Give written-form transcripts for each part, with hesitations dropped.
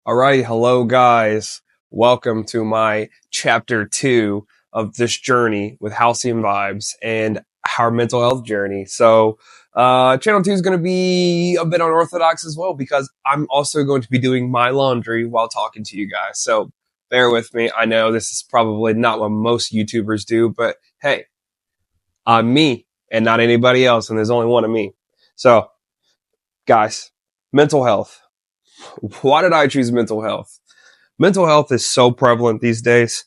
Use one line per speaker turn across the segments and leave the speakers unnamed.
All right, hello guys. Welcome to my chapter 2 of this journey with Halcyon Vibes and our mental health journey. Channel 2 is going to be a bit unorthodox as well because I'm also going to be doing my laundry while talking to you guys. So, bear with me. I know this is probably not what most YouTubers do, but hey, I'm me and not anybody else, and there's only one of me. So, guys, mental health. Why did I choose mental health? Mental health is so prevalent these days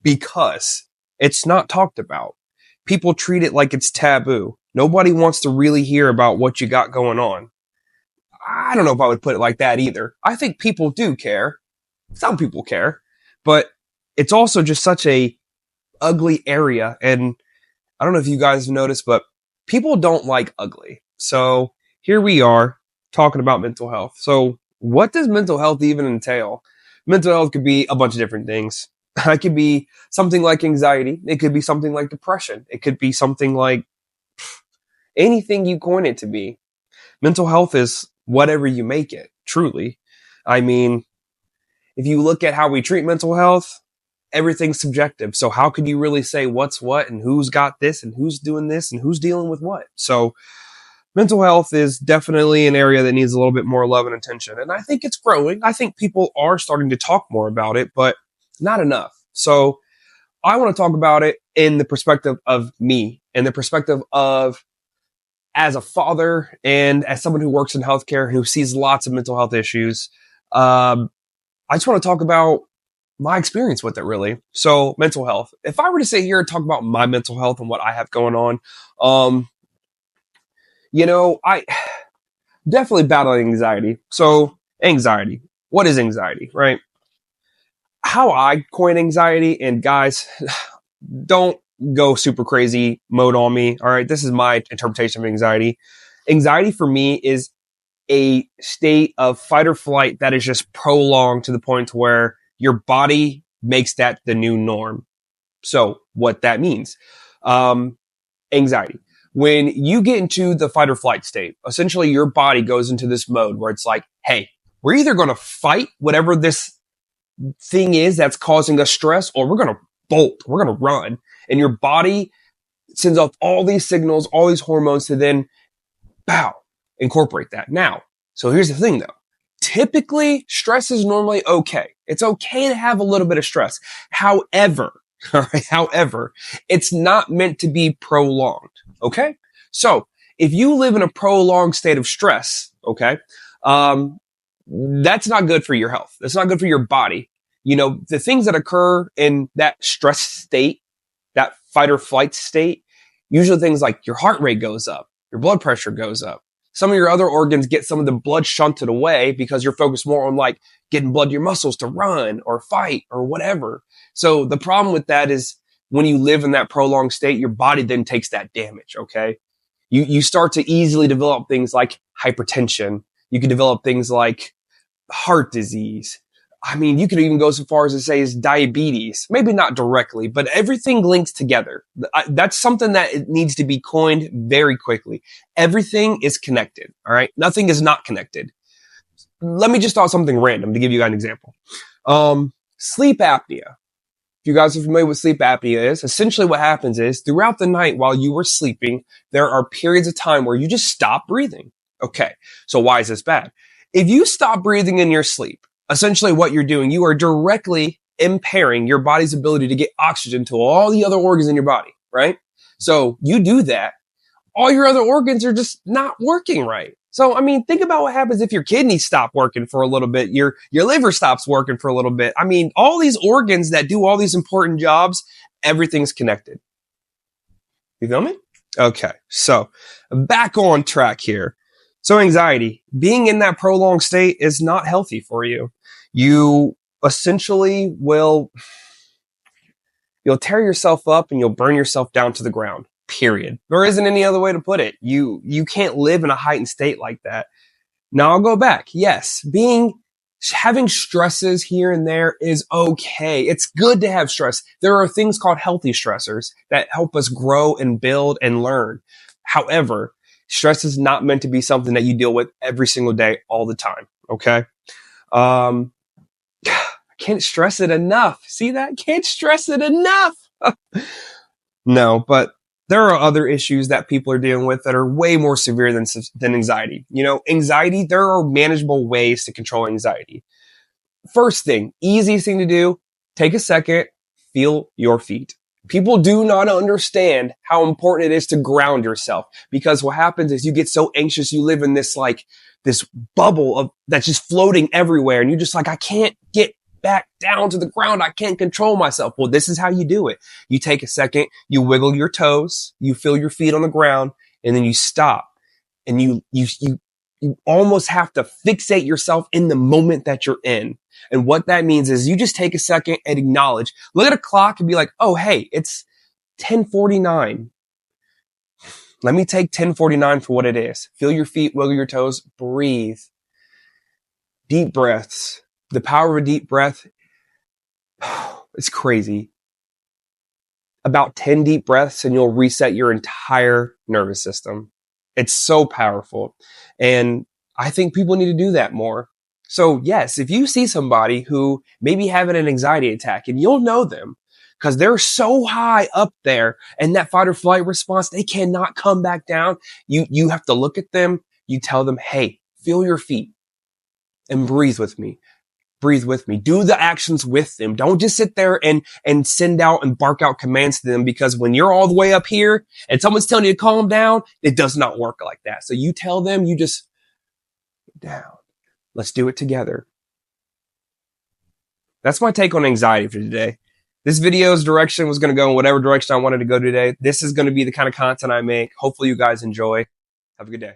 because it's not talked about. People treat it like it's taboo. Nobody wants to really hear about what you got going on. I don't know if I would put it like that either. I think people do care. Some people care, but it's also just such a ugly area. And I don't know if you guys have noticed, but people don't like ugly. So here we are talking about mental health. So what does mental health even entail? Mental health could be a bunch of different things. It could be something like anxiety. It could be something like depression. It could be something like anything you coin it to be. Mental health is whatever you make it, truly. I mean, if you look at how we treat mental health, everything's subjective. So how could you really say what's what and who's got this and who's doing this and who's dealing with what? So mental health is definitely an area that needs a little bit more love and attention. And I think it's growing. I think people are starting to talk more about it, but not enough. So I want to talk about it in the perspective of me, in the perspective of as a father and as someone who works in healthcare, who sees lots of mental health issues. I just want to talk about my experience with it, really. So mental health. If I were to sit here and talk about my mental health and what I have going on, I definitely battle anxiety. So anxiety. What is anxiety, right? How I coin anxiety, and guys, don't go super crazy mode on me. All right. This is my interpretation of anxiety. Anxiety for me is a state of fight or flight that is just prolonged to the point where your body makes that the new norm. So what that means, anxiety. When you get into the fight or flight state, essentially your body goes into this mode where it's like, hey, we're either going to fight whatever this thing is that's causing us stress, or we're going to bolt, we're going to run. And your body sends off all these signals, all these hormones to then, incorporate that. Now, so here's the thing though. Typically, stress is normally okay. It's okay to have a little bit of stress. However, it's not meant to be prolonged. Okay. So if you live in a prolonged state of stress, okay, that's not good for your health. That's not good for your body. The things that occur in that stress state, that fight or flight state, usually things like your heart rate goes up, your blood pressure goes up. Some of your other organs get some of the blood shunted away because you're focused more on like getting blood to your muscles to run or fight or whatever. So the problem with that is when you live in that prolonged state, your body then takes that damage. Okay. You start to easily develop things like hypertension. You can develop things like heart disease. I mean, you could even go so far as to say is diabetes. Maybe not directly, but everything links together. That's something that it needs to be coined very quickly. Everything is connected. All right. Nothing is not connected. Let me just throw something random to give you guys an example. Sleep apnea. If you guys are familiar with sleep apnea is, essentially what happens is throughout the night while you were sleeping, there are periods of time where you just stop breathing. Okay. So why is this bad? If you stop breathing in your sleep, essentially what you're doing, you are directly impairing your body's ability to get oxygen to all the other organs in your body, right? So you do that, all your other organs are just not working right. So, I mean, think about what happens if your kidneys stop working for a little bit, your liver stops working for a little bit. I mean, all these organs that do all these important jobs, everything's connected. You feel me? Okay. So back on track here. So anxiety, being in that prolonged state is not healthy for you. You essentially you'll tear yourself up and you'll burn yourself down to the ground, period. There isn't any other way to put it. You can't live in a heightened state like that. Now I'll go back. Yes, having stresses here and there is okay. It's good to have stress. There are things called healthy stressors that help us grow and build and learn. However, stress is not meant to be something that you deal with every single day, all the time. Okay. I can't stress it enough. See that? Can't stress it enough. No, but there are other issues that people are dealing with that are way more severe than anxiety. You know, anxiety, there are manageable ways to control anxiety. First thing, easiest thing to do, take a second, feel your feet. People do not understand how important it is to ground yourself, because what happens is you get so anxious, you live in this bubble of that's just floating everywhere, and you're just like, I can't get back down to the ground. I can't control myself. Well, this is how you do it. You take a second, you wiggle your toes, you feel your feet on the ground, and then you stop. And you almost have to fixate yourself in the moment that you're in. And what that means is you just take a second and acknowledge, look at a clock and be like, oh, hey, it's 10:49. Let me take 10:49 for what it is. Feel your feet, wiggle your toes, breathe. Deep breaths. The power of a deep breath, it's crazy. About 10 deep breaths and you'll reset your entire nervous system. It's so powerful. And I think people need to do that more. So yes, if you see somebody who may be having an anxiety attack, and you'll know them because they're so high up there and that fight or flight response, they cannot come back down. You have to look at them. You tell them, hey, feel your feet and breathe with me. Breathe with me. Do the actions with them. Don't just sit there and send out and bark out commands to them, because when you're all the way up here and someone's telling you to calm down, it does not work like that. So you tell them, you just down. Let's do it together. That's my take on anxiety for today. This video's direction was going to go in whatever direction I wanted to go today. This is going to be the kind of content I make. Hopefully you guys enjoy. Have a good day.